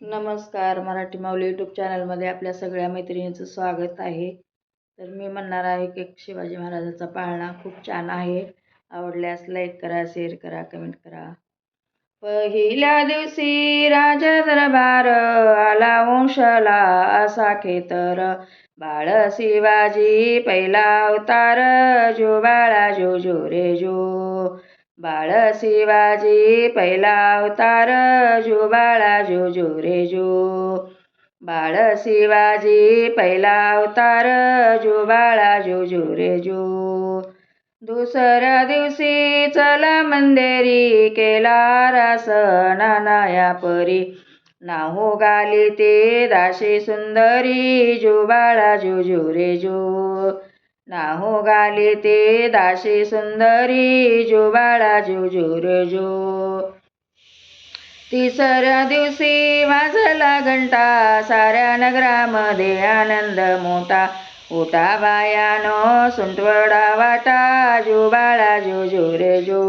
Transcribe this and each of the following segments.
नमस्कार. मराठी माऊली यूट्यूब चॅनलमध्ये आपल्या सगळ्या मैत्रिणींचं स्वागत आहे. तर मी म्हणणार आहे की शिवाजी महाराजांचा पाळणा खूप छान आहे. आवडल्यास लाईक करा, शेअर करा, कमेंट करा. पहिल्या दिवशी राजा दरबार आला वंशला असा खेतर. बाळ शिवाजी पहिला अवतार जो बाळा जो जो रे जो. बाळ शिवाजी पहिला अवतार जो बाळा जो जो रे जो. बाळ शिवाजी पहिला अवतार जो बाळा जो जो रे जो. दुसऱ्या दिवशी चला मंदिरी केला रास नानाया परी. नाहू गाली ते दाशी सुंदरी जो बाळा जो जो रे जो. नाहू गाली ते दाशी सुंदरी जो बाळा जो जो रे जो. तिसऱ्या दिवशी वाजला घंटा साऱ्या नगरामध्ये आनंद मोठा. उठा बायानो सुंटवडा वाटा जो बाळा जो जो रे जो.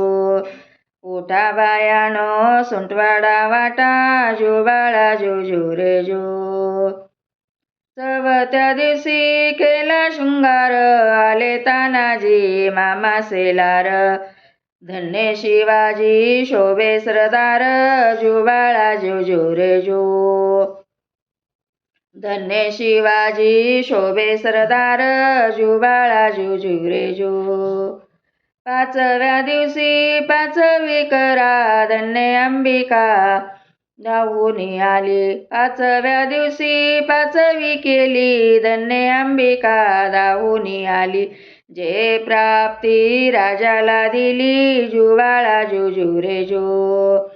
उठा बायानो सुंटवाडा वाटा जो बाळा जो जो रे जो. चवथ्या दिवशी केला शृंगार आले तानाजी मामा सेलार. धन्य शिवाजी शोभे सरदार जो बाळा जो जो रे जो. धन्य शिवाजी शोभे सरदार जो बाळा जो जो रे जो. पाचव्या दिवशी पाचवी करा धन्य अंबिका धावून आली. पाचव्या दिवशी पाचवी केली धन्य अंबिका धावून आली. जे प्राप्ती राजाला दिली जो बाळा जो जो रे जो.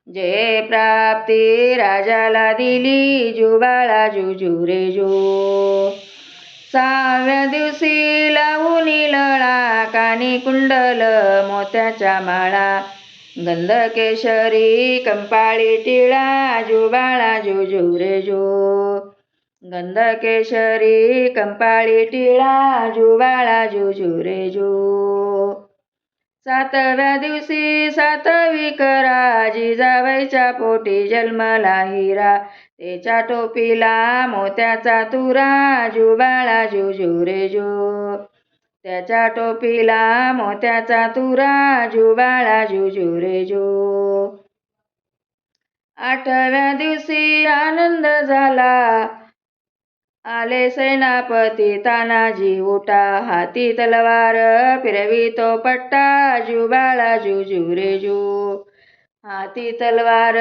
जे प्राप्ती राजाला दिली जो बाळा जो जो रे जो. सहाव्या दिवशी लावून लळा कानी कुंडल मोत्याच्या माळा. गंध केशरी कंपाळी टिळा जो बाळा जो जो रे जो. गंध केशरी कंपाळी टिळा जो बाळा जो जो रे जो. सातव्या दिवशी सातवी करा जिजाबाईच्या पोटी जन्मला हिरा. त्याच्या टोपीला मोत्याचा तुरा जो बाळा जो जो रे जो. त्याच्या टोपीला मोत्याचा तुरा जो बाळा जो जो रे जो. आठव्या दिवशी आनंद झाला आले सेनापती तानाजी उठा. हाती तलवार फिरवितो पट्टा जो बाळा जो जो रे जो. हाती तलवार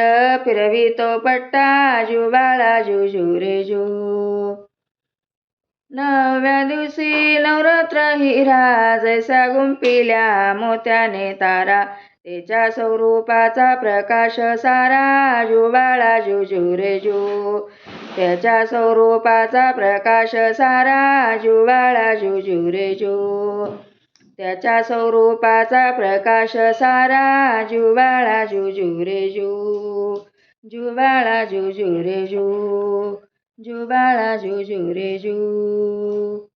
फिरवितो पट्टा जो बाळा जो जो रे जो. नवव्या दिवशी नवरात्र हिरा जैसा गुंपिल्या मोत्याने तारा. त्याच्या स्वरूपाचा प्रकाश सारा जो बाळा जो जो रे जो. त्याच्या स्वरूपाचा प्रकाश सारा जो बाळा जो जो रे जो. त्याच्या स्वरूपाचा प्रकाश सारा जो बाळा जो जो रे जो. जो बाळा जो जो रे जो. जो बाळा जो जो रे जो.